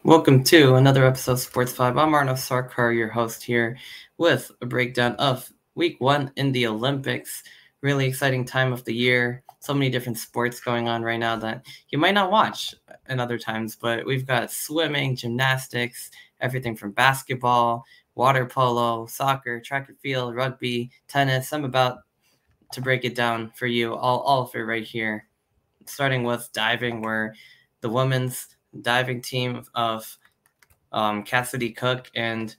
Welcome to another episode of SportsVibe. I'm Arnav Sarkar, your host here, with a breakdown of Week 1 in the Olympics. Really exciting time of the year. So many different sports going on right now that you might not watch in other times, but we've got swimming, gymnastics, everything from basketball, water polo, soccer, track and field, rugby, tennis. I'm about to break it down for you, all of it right here. Starting with diving, where the women's diving team of Cassidy Cook and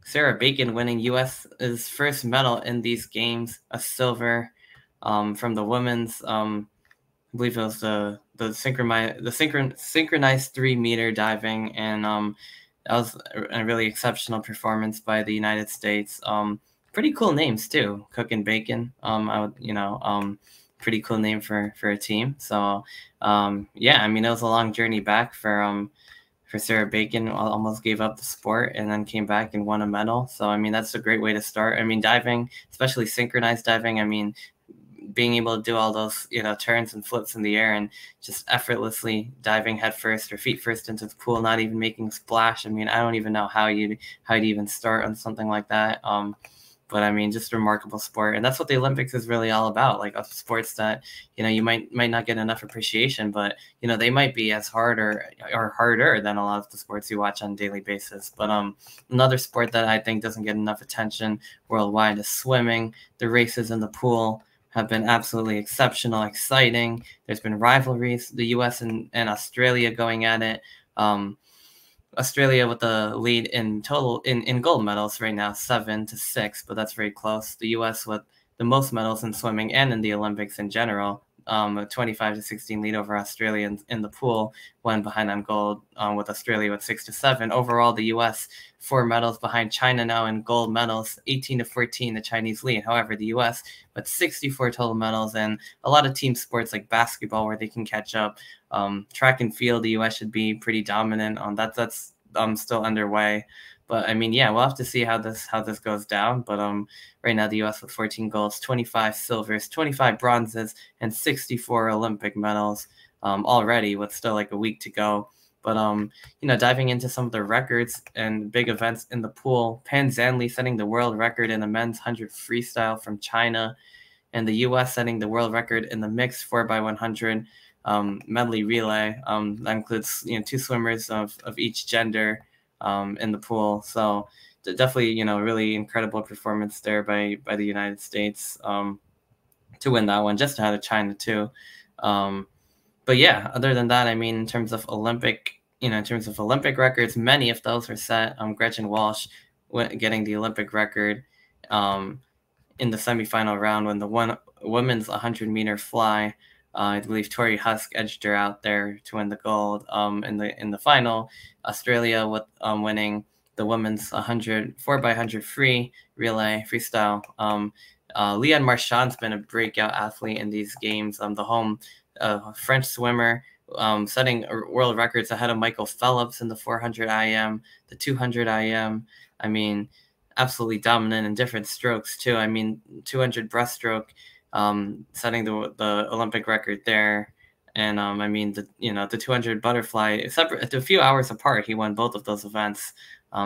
Sarah Bacon winning U.S.'s first medal in these games, a silver from the women's. I believe it was the synchronized 3-meter diving, and that was a really exceptional performance by the United States. Pretty cool names too, Cook and Bacon. Pretty cool name for a team. So yeah, I mean it was a long journey back for Sarah Bacon. Almost gave up the sport and then came back and won a medal. So I mean that's a great way to start. I mean diving, especially synchronized diving. I mean being able to do all those turns and flips in the air and just effortlessly diving head first or feet first into the pool, not even making a splash. I mean, I don't even know how you'd even start on something like that. But I mean, just a remarkable sport, and that's what the Olympics is really all about. Like sports that you might not get enough appreciation, but they might be as hard or harder than a lot of the sports you watch on a daily basis. But another sport that I think doesn't get enough attention worldwide is swimming. The races in the pool have been absolutely exceptional, exciting. There's been rivalries, the U.S. and Australia going at it. Australia with the lead in total in gold medals right now, 7-6, but that's very close. The U.S. with the most medals in swimming and in the Olympics in general, a 25-16 lead over Australia in the pool, one behind on gold, with Australia with 6-7. Overall, the U.S. 4 medals behind China now in gold medals, 18-14, the Chinese lead. However, the U.S. with 64 total medals, and a lot of team sports like basketball where they can catch up. Track and field, the U.S. should be pretty dominant on that. That's still underway. But I mean, yeah, we'll have to see how this goes down. But right now the U.S. with 14 golds, 25 silvers, 25 bronzes, and 64 Olympic medals already, with still like a week to go. But diving into some of the records and big events in the pool, Pan Zanli setting the world record in the men's 100 freestyle from China, and the U.S. setting the world record in the mixed 4x100 medley relay. That includes 2 swimmers of each gender in the pool. So definitely really incredible performance there by the United States to win that one, just ahead of China too. But yeah, other than that, I mean, in terms of Olympic records, many of those are set. Gretchen Walsh getting the Olympic record in the semifinal round when the women's 100-meter fly. I believe Tori Husk edged her out there to win the gold. In the final, Australia with winning the women's 4x100 free relay freestyle. Leanne Marchand's been a breakout athlete in these games. The home French swimmer, setting world records ahead of Michael Phelps in the 400 IM, the 200 IM. I mean, absolutely dominant in different strokes too. I mean, 200 breaststroke, setting the Olympic record there. And I mean, the 200 butterfly, separate, a few hours apart, he won both of those events.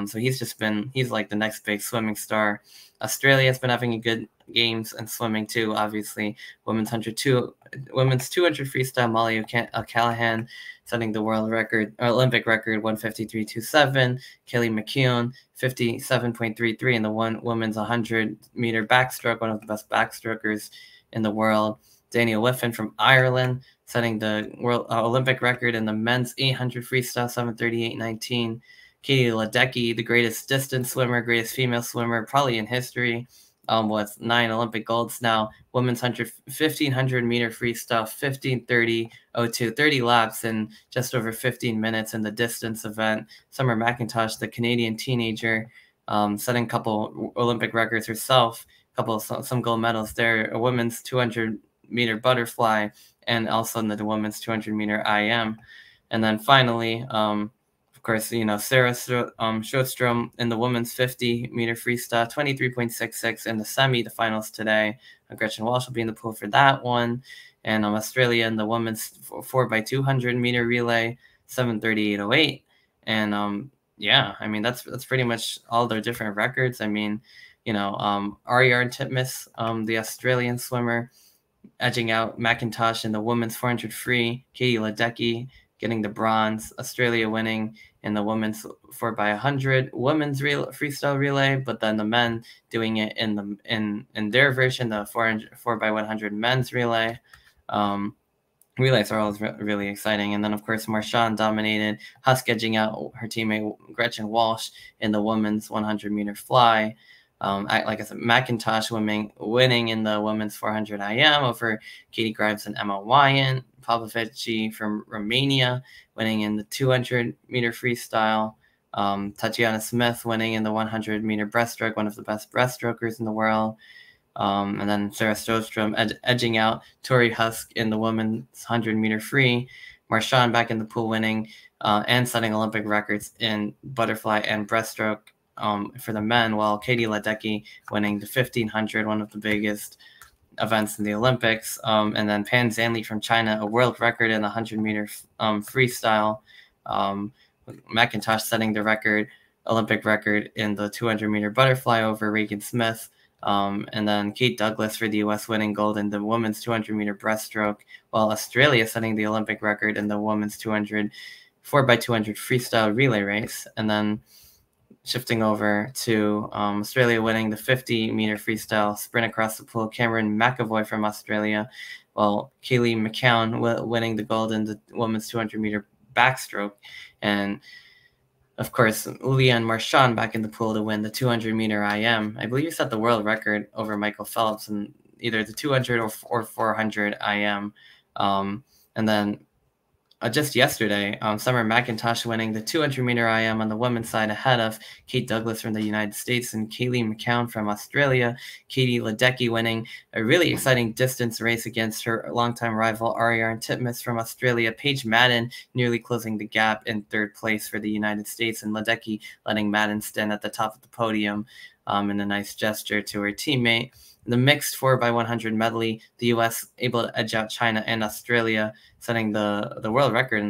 So he's like the next big swimming star. Australia's been having a good games in swimming too, obviously. Women's 200 freestyle, Molly O'Callaghan setting the world record, Olympic record, 153.27. Kelly McKeown, 57.33 in the women's 100-meter backstroke, one of the best backstrokers in the world. Daniel Whiffen from Ireland setting the world Olympic record in the men's 800 freestyle, 7:38.19. Katie Ledecky, the greatest distance swimmer, greatest female swimmer probably in history, with 9 Olympic golds now. Women's 1500-meter freestyle, 15:30.02, 30 laps in just over 15 minutes in the distance event. Summer McIntosh, the Canadian teenager, setting a couple Olympic records herself, some gold medals there. A women's 200-meter butterfly, and also in the women's 200-meter IM. And then finally, of course, Sarah Sjöström in the women's 50-meter freestyle, 23.66 in the semi-finals today. Gretchen Walsh will be in the pool for that one. And Australia in the women's 4x200-meter relay, 7:38.08. Yeah, I mean that's pretty much all their different records. I mean, Ariarne Titmus, the Australian swimmer, edging out McIntosh in the women's 400 free. Katie Ledecky getting the bronze. Australia winning in the women's 4x100 women's freestyle relay, but then the men doing it in their version, the 4x100 men's relay. Relays are always really exciting. And then, of course, Marchand dominated, Husk edging out her teammate Gretchen Walsh in the women's 100-meter fly. Like I said, McIntosh winning in the women's 400 IM over Katie Grimes and Emma Wyant. Pavlovici from Romania winning in the 200-meter freestyle. Tatiana Smith winning in the 100-meter breaststroke, one of the best breaststrokers in the world. And then Sarah Strohstrom edging out Tori Husk in the women's 100-meter free. Marchand back in the pool winning and setting Olympic records in butterfly and breaststroke for the men, while Katie Ledecky winning the 1500, one of the biggest events in the Olympics. And then Pan Zanli from China, a world record in the 100-meter freestyle. McIntosh setting the Olympic record in the 200-meter butterfly over Regan Smith. And then Kate Douglas for the U.S. winning gold in the women's 200-meter breaststroke, while Australia setting the Olympic record in the women's 4x200 freestyle relay race. And then shifting over to Australia winning the 50-meter freestyle sprint across the pool, Cameron McAvoy from Australia, while Kaylee McCown winning the gold in the women's 200-meter backstroke. And of course, Leanne Marchand back in the pool to win the 200-meter IM. I believe he set the world record over Michael Phelps in either the 200 or 400 IM. And then just yesterday, Summer McIntosh winning the 200-meter IM on the women's side ahead of Kate Douglas from the United States and Kaylee McCown from Australia. Katie Ledecky winning a really exciting distance race against her longtime rival Ariarne Titmus from Australia. Paige Madden nearly closing the gap in third place for the United States, and Ledecky letting Madden stand at the top of the podium in a nice gesture to her teammate. In the mixed 4x100 medley, the U.S. able to edge out China and Australia, setting the world record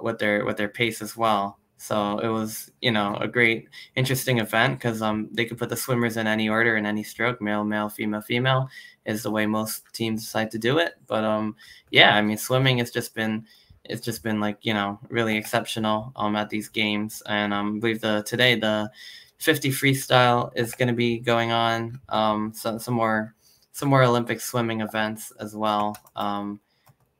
with their pace as well. So it was a great, interesting event because they could put the swimmers in any order in any stroke, male, female is the way most teams decide to do it. But yeah, I mean, swimming has just been like really exceptional at these games, and I believe today the 50 freestyle is going to be going on. So some more Olympic swimming events as well.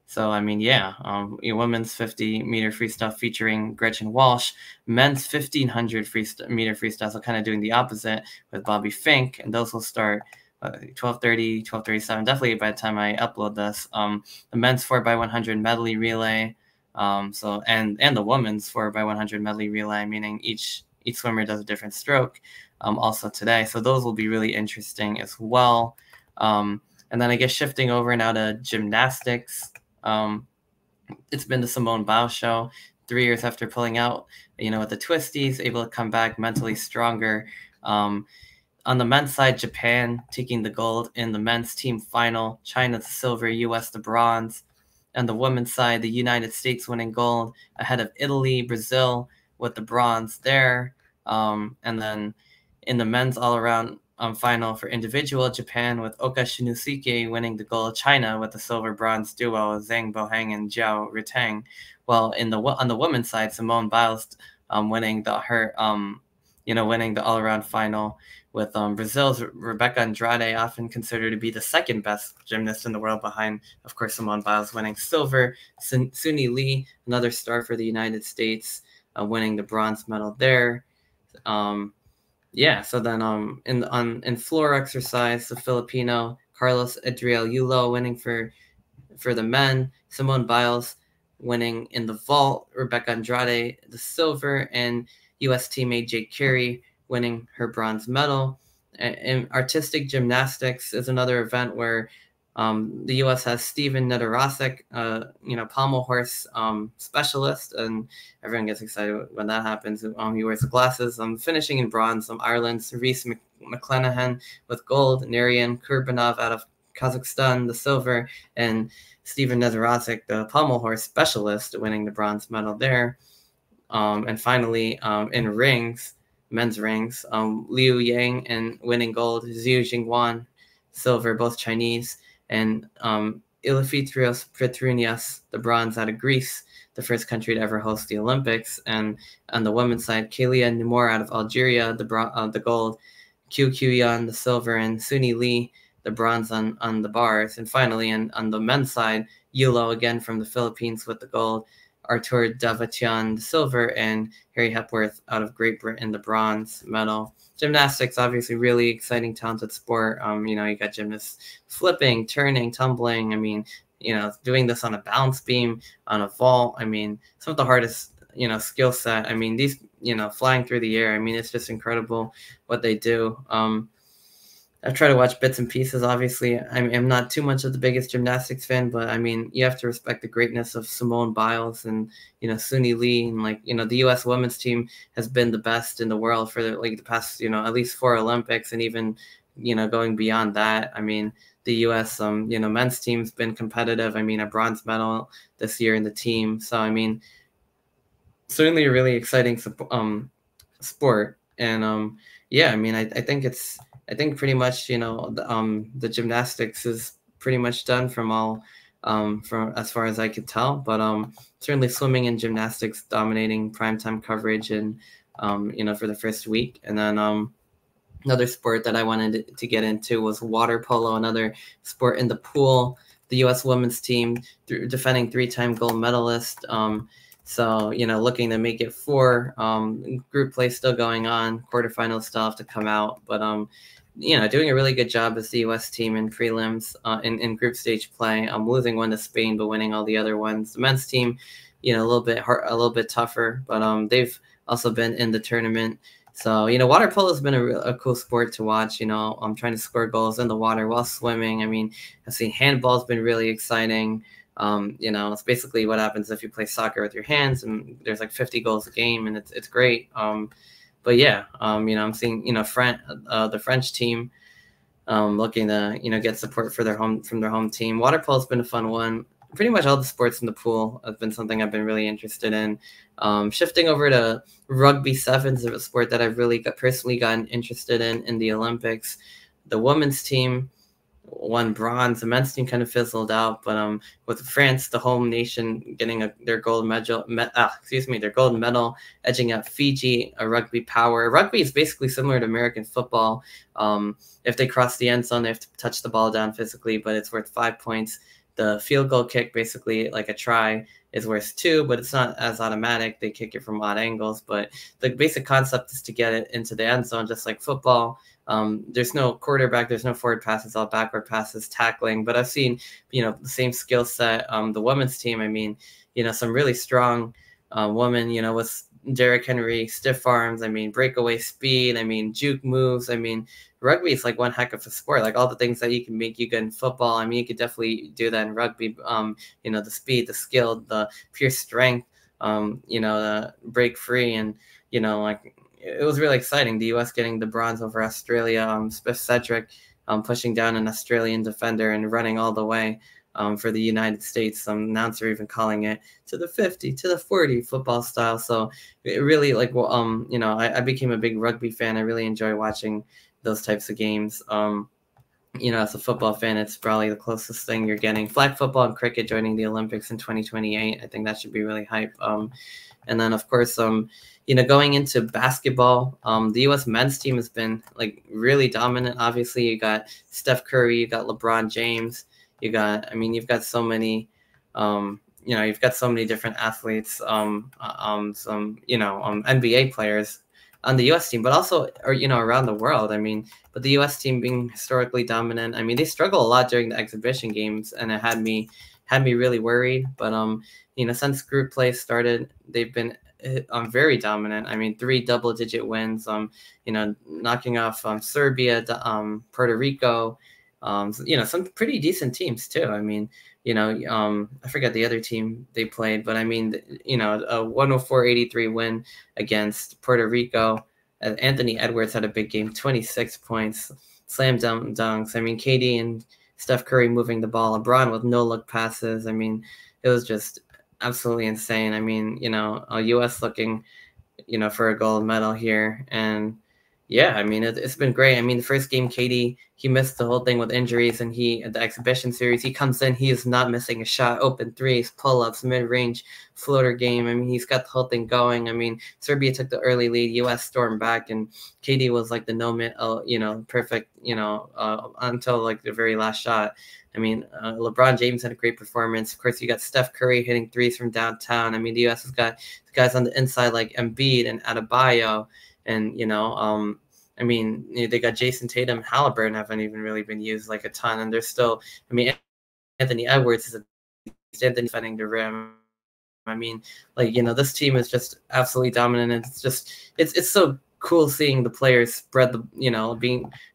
So I mean, yeah, women's 50-meter freestyle featuring Gretchen Walsh, men's 1500 meter freestyle, so kind of doing the opposite with Bobby Fink, and those will start 12:30, 12:37, definitely by the time I upload this. The men's 4x100 medley relay, and the women's 4x100 medley relay, meaning each swimmer does a different stroke, also today. So those will be really interesting as well. And then I guess shifting over now to gymnastics. It's been the Simone Biles show. 3 years after pulling out, with the twisties, able to come back mentally stronger. On the men's side, Japan taking the gold in the men's team final, China the silver, US the bronze. On the women's side, the United States winning gold ahead of Italy, Brazil with the bronze there. And then in the men's all-around final for individual, Japan with Oka Shinosuke winning the gold, China with the silver-bronze duo Zhang Boheng and Zhao Ritang. While on the women's side, Simone Biles winning the all-around final with Brazil's Rebecca Andrade, often considered to be the second best gymnast in the world behind, of course, Simone Biles winning silver. Suni Lee, another star for the United States, winning the bronze medal there. So then in floor exercise, the Filipino Carlos Adriel Yulo winning for the men, Simone Biles winning in the vault, Rebecca Andrade the silver, and U.S. teammate Jake Carey winning her bronze medal. And artistic gymnastics is another event where the U.S. has Steven Nedorosek, pommel horse specialist, and everyone gets excited when that happens. He wears the glasses. Finishing in bronze, Ireland's Reese McClenaghan with gold, Narian Kurbanov out of Kazakhstan, the silver, and Steven Nezarazic, the pommel horse specialist, winning the bronze medal there. And finally, in rings, men's rings, Liu Yang and winning gold, Zhu Jingwan, silver, both Chinese, and Ilifetrios Petronias, the bronze out of Greece, the first country to ever host the Olympics. And on the women's side, Kelia Nimor out of Algeria, the gold, Q Yan, the silver, and Suni Lee, the bronze on the bars. And finally, on the men's side, Yulo again from the Philippines with the gold, Artur Davatian the silver, and Harry Hepworth out of Great Britain the bronze medal. Gymnastics, obviously, really exciting, talented sport. You got gymnasts flipping, turning, tumbling. I mean, doing this on a balance beam, on a vault. I mean, some of the hardest, skill set. I mean, these, flying through the air. I mean, it's just incredible what they do. I try to watch bits and pieces. Obviously, I'm not too much of the biggest gymnastics fan, but I mean, you have to respect the greatness of Simone Biles and Suni Lee, and the U.S. women's team has been the best in the world for the past at least 4 Olympics, and even going beyond that. I mean, the U.S. Men's team's been competitive. I mean, a bronze medal this year in the team. So I mean, certainly a really exciting sport, and yeah, I mean, I think pretty much, the gymnastics is pretty much done from as far as I could tell, but certainly swimming and gymnastics dominating primetime coverage and, for the first week. And then another sport that I wanted to get into was water polo, another sport in the pool. The U.S. women's team, defending 3-time gold medalist. So, looking to make it 4. Group play still going on. Quarterfinals still have to come out. But, doing a really good job as the U.S. team in prelims, in group stage play. Losing one to Spain, but winning all the other ones. The men's team, a little bit tougher, but they've also been in the tournament. So, water polo has been a cool sport to watch. I'm trying to score goals in the water while swimming. I mean, I've seen handball's been really exciting. It's basically what happens if you play soccer with your hands, and there's like 50 goals a game, and it's great. But yeah, I'm seeing, the French team, looking to, get support from their home team. Water polo has been a fun one. Pretty much all the sports in the pool have been something I've been really interested in. Shifting over to rugby sevens, is a sport that I've really personally gotten interested in the Olympics. The women's team won bronze. The men's team kind of fizzled out, but with France, the home nation, getting their gold medal, their gold medal, edging out Fiji, a rugby power. Rugby is basically similar to American football. If they cross the end zone, they have to touch the ball down physically, but it's worth 5 points. The field goal kick, basically like a try, is worth 2, but it's not as automatic. They kick it from odd angles, but the basic concept is to get it into the end zone, just like football. There's no quarterback, there's no forward passes, all backward passes, tackling. But I've seen, the same skill set. The women's team, I mean, some really strong women, with Derrick Henry, stiff arms, I mean, breakaway speed, I mean, juke moves. I mean, rugby is like one heck of a sport. Like all the things that you can make you good in football, I mean, you could definitely do that in rugby. The speed, the skill, the pure strength, the break free, and, it was really exciting. The U.S. getting the bronze over Australia. Smith Cedric pushing down an Australian defender and running all the way for the United States. Some announcer even calling it to the 50, to the 40 football style. So it really, I became a big rugby fan. I really enjoy watching those types of games. As a football fan, it's probably the closest thing you're getting. Flag football and cricket joining the Olympics in 2028. I think that should be really hype. And then, of course, going into basketball, the U.S. men's team has been really dominant. Obviously, you got Steph Curry, you got LeBron James, you've got so many, you've got so many different athletes, some NBA players on the U.S. team, but also, around the world. I mean, but the U.S. team being historically dominant, I mean, they struggle a lot during the exhibition games, and it had me really worried. But since group play started, they've been very dominant. I mean, 3 double-digit wins. Knocking off Serbia, Puerto Rico. Some pretty decent teams too. I mean, I forget the other team they played, but I mean, a 104-83 win against Puerto Rico. Anthony Edwards had a big game, 26 points, slam dunks. I mean, KD and Steph Curry moving the ball, LeBron with no look passes. I mean, it was just absolutely insane. I mean, U.S. looking, for a gold medal here. And yeah, I mean, it's been great. I mean, the first game, Katie, he missed the whole thing with injuries, and at the exhibition series, he comes in, he is not missing a shot, open threes, pull-ups, mid-range, floater game. I mean, he's got the whole thing going. I mean, Serbia took the early lead, U.S. stormed back, and Katie was like the perfect, until like the very last shot. I mean, LeBron James had a great performance. Of course, you got Steph Curry hitting threes from downtown. I mean, the U.S. has got guys on the inside like Embiid and Adebayo, and I mean, they got Jason Tatum, Halliburton haven't even really been used like a ton, and they're still. I mean, Anthony Edwards is Anthony defending the rim. I mean, this team is just absolutely dominant. And it's so cool seeing the players spread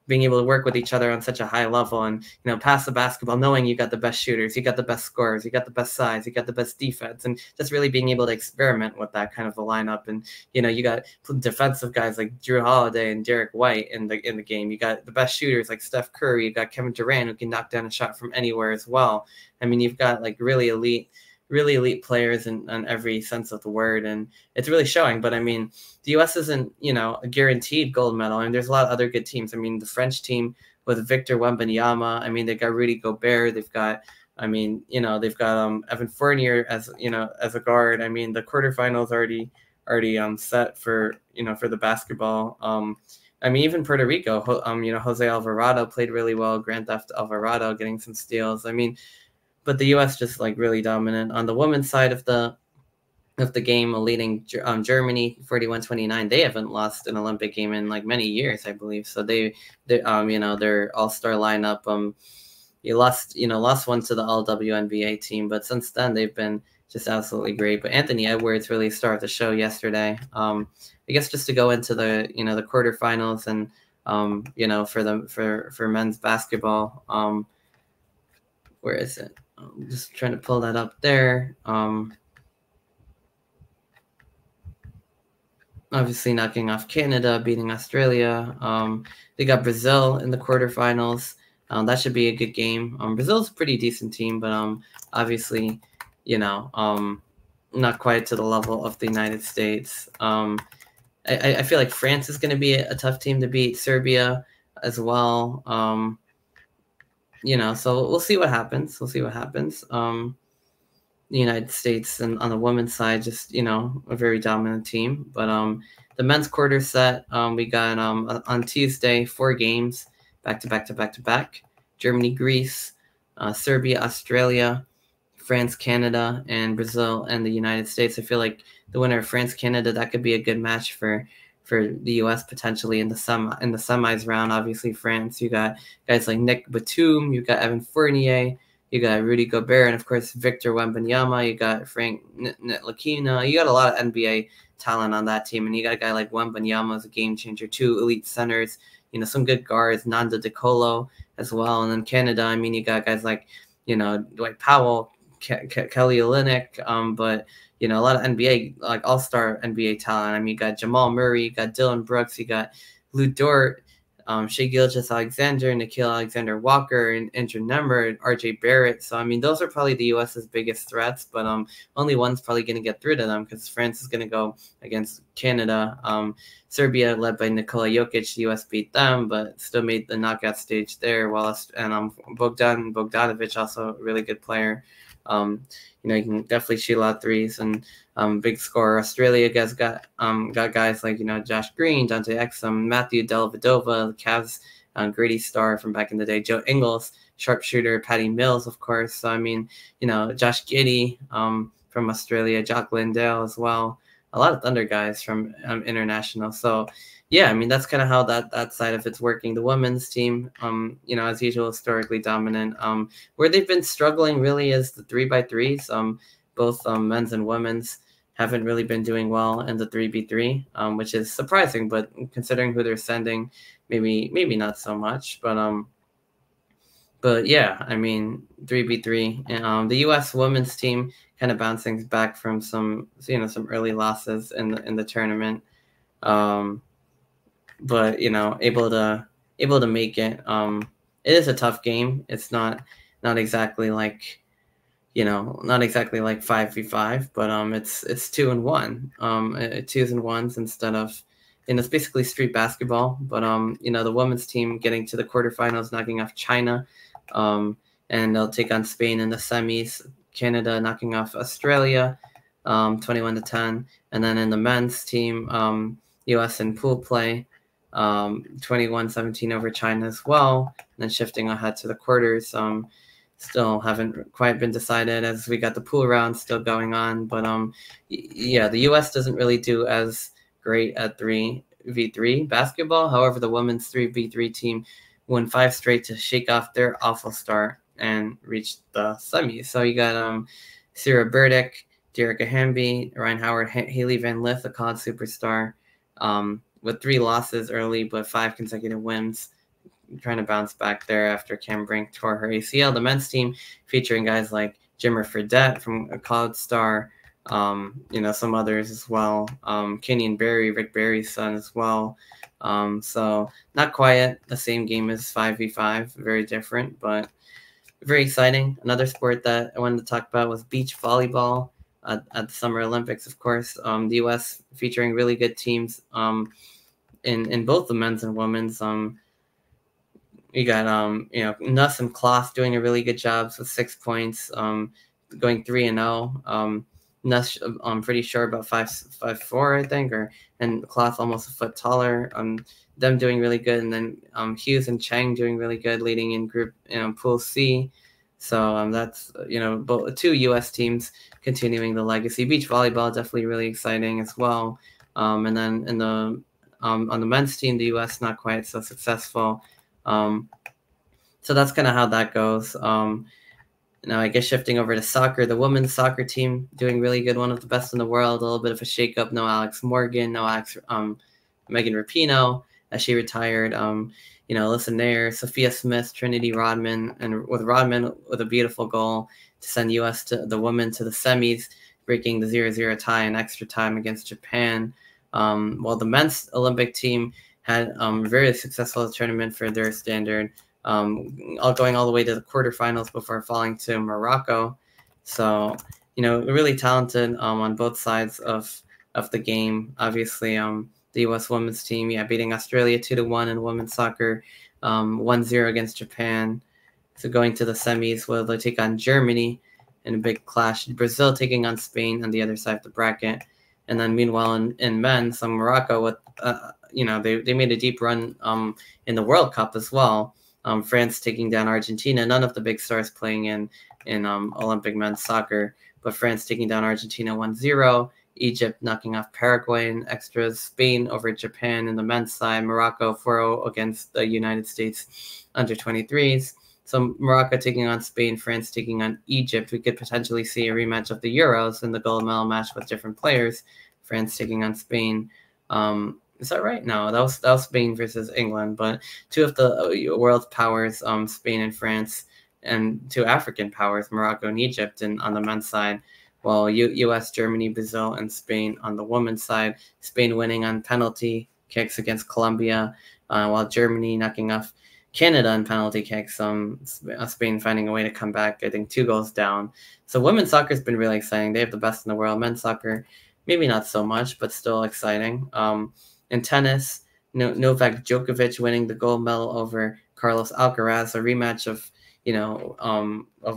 being able to work with each other on such a high level and pass the basketball, knowing you got the best shooters, you got the best scorers, you got the best size, you got the best defense, and just really being able to experiment with that kind of a lineup. And you got defensive guys like Drew Holiday and Derek White in the game. You got the best shooters like Steph Curry. You got Kevin Durant, who can knock down a shot from anywhere as well. I mean, you've got like really elite players in every sense of the word, and it's really showing. But I mean, the U.S. isn't, a guaranteed gold medal. I mean, there's a lot of other good teams. I mean, the French team with Victor Wembanyama. I mean, they got Rudy Gobert. They've got, they've got Evan Fournier as a guard. I mean, the quarterfinals already set for for the basketball. I mean, even Puerto Rico. Jose Alvarado played really well. Grand Theft Alvarado getting some steals. I mean, but the U.S. just like really dominant on the women's side of the game, leading Germany 41-29. They haven't lost an Olympic game in like many years, I believe. So they their all-star lineup. You lost one to the all WNBA team, but since then they've been just absolutely great. But Anthony Edwards really started the show yesterday. I guess just to go into the the quarterfinals and for men's basketball. Where is it? I'm just trying to pull that up there. Obviously knocking off Canada, beating Australia. They got Brazil in the quarterfinals. That should be a good game. Brazil's a pretty decent team, but obviously, not quite to the level of the United States. I feel like France is going to be a tough team to beat. Serbia as well. So we'll see what happens. The United States and on the women's side, just a very dominant team. But the men's quarter set, we got on Tuesday 4 games back to back. Germany, Greece, Serbia, Australia, France, Canada, and Brazil and the United States. I feel like the winner of France, Canada, that could be a good match for the U.S. potentially in the semis round. Obviously, France, you got guys like Nick Batum, you got Evan Fournier, you got Rudy Gobert, and of course Victor Wembanyama. You got Frank Ntilikina. You got a lot of NBA talent on that team, and you got a guy like Wembanyama as a game changer. 2 elite centers, some good guards, Nanda DeColo as well. And then Canada, I mean, you got guys like Dwight Powell, Kelly Olynyk, but a lot of NBA, like all-star NBA talent. I mean, you got Jamal Murray, you got Dylan Brooks, you got Lou Dort, Shai Gilgeous-Alexander, Nickeil Alexander-Walker, and Andrew Nemmer, and RJ Barrett. So, I mean, those are probably the U.S.'s biggest threats, but only one's probably going to get through to them because France is going to go against Canada. Serbia, led by Nikola Jokic, the U.S. beat them, but still made the knockout stage there. And Bogdanovic, also a really good player. You can definitely shoot a lot of threes and big scorer. Australia got guys like Josh Green, Dante Exum, Matthew Dellavedova, the Cavs Grady Starr from back in the day, Joe Ingles, sharpshooter, Patty Mills, of course. So I mean, Josh Giddey from Australia, Jock Landale as well. A lot of Thunder guys from international. So yeah, I mean, that's kind of how that side of it's working. The women's team, as usual, historically dominant. Where they've been struggling really is the 3x3s. Both men's and women's haven't really been doing well in the 3x3, which is surprising, but considering who they're sending, maybe not so much. But yeah, I mean, 3v3. And the U.S. women's team kind of bouncing back from some early losses in the tournament. But able to make it. it is a tough game. It's not exactly like, not exactly like 5v5, but it's 2-1, 2s and 1s instead of, it's basically street basketball. But the women's team getting to the quarterfinals, knocking off China, and they'll take on Spain in the semis. Canada knocking off Australia, 21-10, and then in the men's team, U.S. in pool play, 21-17 over China as well, and then shifting ahead to the quarters. Still haven't quite been decided, as we got the pool round still going on. But yeah, the U.S. doesn't really do as great at 3v3 basketball. However, the women's 3v3 team won 5 straight to shake off their awful start and reach the semis. So you got Sarah Burdick, Derica Hamby, Ryan Howard, Haley Van Lith, a college superstar, with 3 losses early but 5 consecutive wins, trying to bounce back there after Cam Brink tore her ACL. The men's team featuring guys like Jimmer Fredette from a college star, some others as well. Kenyon Berry, Rick Barry's son as well. So not quite the same game as 5v5, very different, but very exciting. Another sport that I wanted to talk about was beach volleyball at the Summer Olympics, of course. The U.S. featuring really good teams in both the men's and women's. You got Nuss and Kloss doing a really good job with 6 points, going 3-0. Nuss, I'm pretty sure about 5'4", I think, and Kloss almost a foot taller. Them doing really good, and then Hughes and Chang doing really good, leading in group Pool C. So that's both 2 U.S. teams continuing the legacy. Beach volleyball definitely really exciting as well. And then in the on the men's team, the U.S. not quite so successful. So that's kind of how that goes. Now I guess shifting over to soccer, the women's soccer team doing really good, one of the best in the world. A little bit of a shakeup. No Alex Morgan, no Megan Rapinoe, as she retired. Alyssa Nair, Sophia Smith, Trinity Rodman, and with Rodman with a beautiful goal to send U.S. to the women to the semis, breaking the 0-0 tie in extra time against Japan. While the men's Olympic team had a very successful tournament for their standard, going all the way to the quarterfinals before falling to Morocco. So, really talented on both sides of the game. Obviously, the U.S. women's team, beating Australia 2-1 in women's soccer, 1-0 against Japan. So going to the semis, where they take on Germany in a big clash. Brazil taking on Spain on the other side of the bracket. And then meanwhile in men, Morocco with they made a deep run in the World Cup as well. France taking down Argentina. None of the big stars playing in Olympic men's soccer, but France taking down Argentina 1-0. Egypt knocking off Paraguay in extras. Spain over Japan in the men's side. Morocco 4-0 against the United States under 23s. So Morocco taking on Spain, France taking on Egypt. We could potentially see a rematch of the Euros in the gold medal match with different players. France taking on Spain. Is that right? No, that was Spain versus England. But 2 of the world's powers, Spain and France, and 2 African powers, Morocco and Egypt, on the men's side. While U.S., Germany, Brazil, and Spain on the women's side. Spain winning on penalty kicks against Colombia, while Germany knocking off Canada on penalty kicks. Spain finding a way to come back, I think 2 goals down. So women's soccer has been really exciting. They have the best in the world. Men's soccer, maybe not so much, but still exciting. In tennis, Novak Djokovic winning the gold medal over Carlos Alcaraz, a rematch of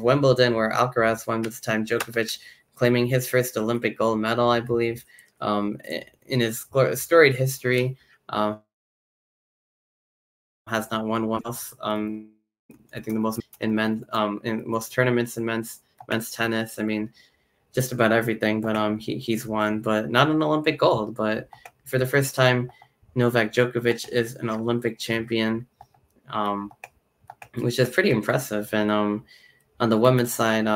Wimbledon, where Alcaraz won this time. Djokovic claiming his first Olympic gold medal, I believe, in his storied history. Has not won one else. I think the most in most tournaments in men's tennis. I mean, just about everything, but he's won, but not an Olympic gold. But for the first time, Novak Djokovic is an Olympic champion, which is pretty impressive. And on the women's side,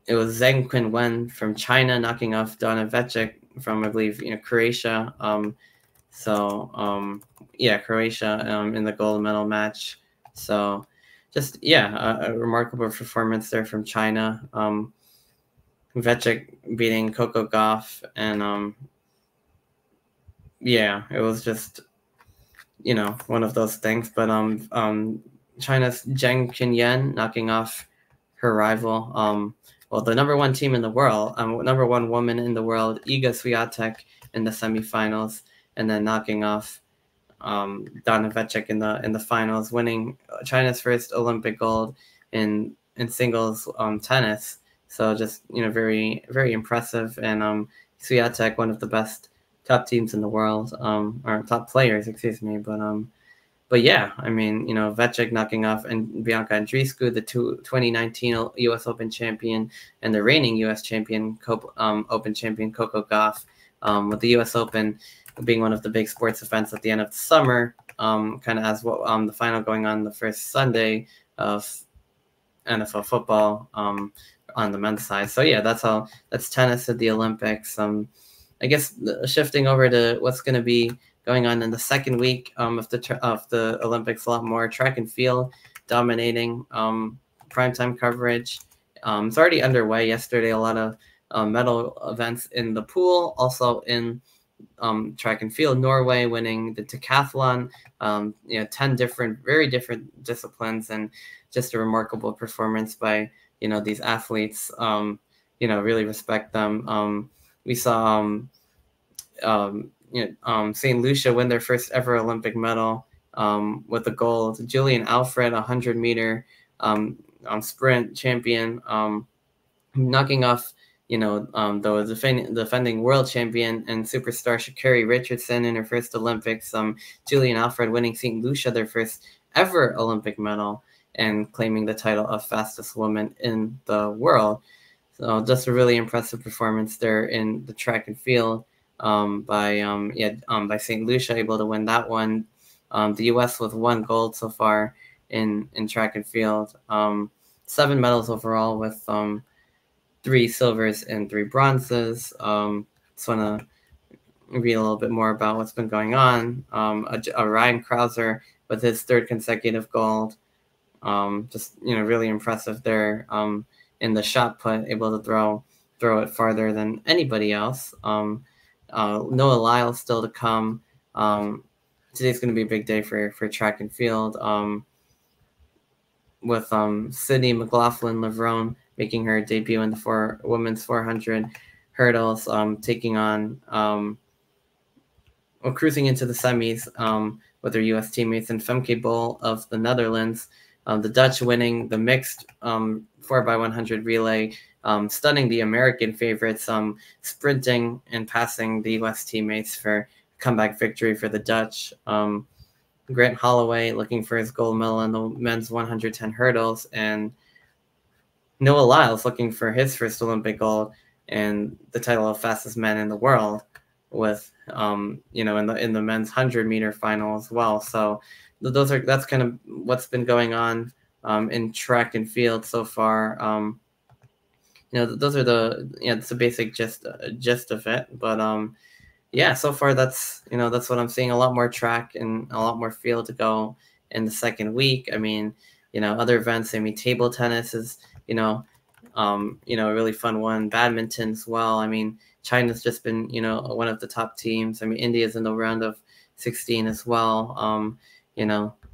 it was Zheng Qinwen from China knocking off Donna Vecek from, I believe, Croatia. Croatia in the gold medal match. So just, a remarkable performance there from China. Vecek beating Coco Gauff, and it was just, one of those things. But China's Zheng Qinyan knocking off her rival. The number one team in the world, number one woman in the world, Iga Swiatek, in the semifinals, and then knocking off Donna Vecek in the finals, winning China's first Olympic gold in singles tennis. So just very very impressive, and Swiatek, one of the best top teams in the world, or top players, excuse me, but yeah, I mean, Vecek knocking off and Bianca Andreescu, the 2019 U.S. Open champion, and the reigning U.S. champion, Open champion Coco Gauff, with the U.S. Open being one of the big sports events at the end of the summer, kind of as the final going on the first Sunday of NFL football on the men's side. So yeah, that's tennis at the Olympics. I guess shifting over to what's going to be going on in the second week of the Olympics, a lot more track and field dominating primetime coverage. It's already underway. Yesterday, a lot of medal events in the pool, also in track and field. Norway winning the decathlon, 10 very different disciplines, and just a remarkable performance by these athletes. Really respect them. We saw St. Lucia win their first ever Olympic medal with the gold. Julian Alfred, 100-meter sprint champion, knocking off the defending world champion and superstar Sha'Carri Richardson in her first Olympics. Julian Alfred winning St. Lucia their first ever Olympic medal and claiming the title of fastest woman in the world. So just a really impressive performance there in the track and field by St. Lucia, able to win that one. The U.S. with 1 gold so far in track and field. 7 medals overall with 3 silvers and 3 bronzes. Just want to read a little bit more about what's been going on. Ryan Krauser with his 3rd consecutive gold. Just really impressive there in the shot put, able to throw it farther than anybody else. Noah Lyles still to come. Today's going to be a big day for track and field. With Sydney McLaughlin-Levrone making her debut in the women's 400 hurdles, taking on cruising into the semis with her U.S. teammates, and Femke Bol of the Netherlands, the Dutch winning the mixed 4x100 relay, stunning the American favorites, sprinting and passing the U.S. teammates for a comeback victory for the Dutch. Grant Holloway looking for his gold medal in the men's 110 hurdles, and Noah Lyles looking for his first Olympic gold and the title of fastest man in the world, with in the men's 100-meter final as well. So that's kind of what's been going on in track and field so far. Those are it's a basic gist of it, but so far that's what I'm seeing. A lot more track and a lot more field to go in the second week. I mean, other events. I mean, table tennis is a really fun one. Badminton as well. I mean, China's just been one of the top teams. I mean, India's in the round of 16 as well.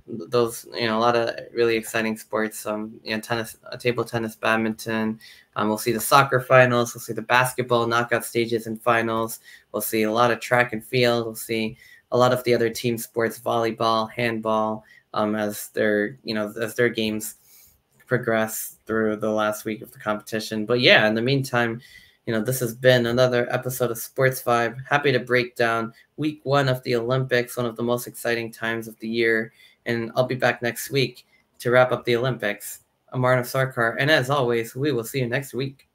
Those a lot of really exciting sports. Tennis, table tennis, badminton. We'll see the soccer finals. We'll see the basketball knockout stages and finals. We'll see a lot of track and field. We'll see a lot of the other team sports, volleyball, handball, as their games progress through the last week of the competition. But yeah, in the meantime, this has been another episode of Sports Vibe. Happy to break down week 1 of the Olympics, one of the most exciting times of the year. And I'll be back next week to wrap up the Olympics. I'm Arnav Sarkar, and as always, we will see you next week.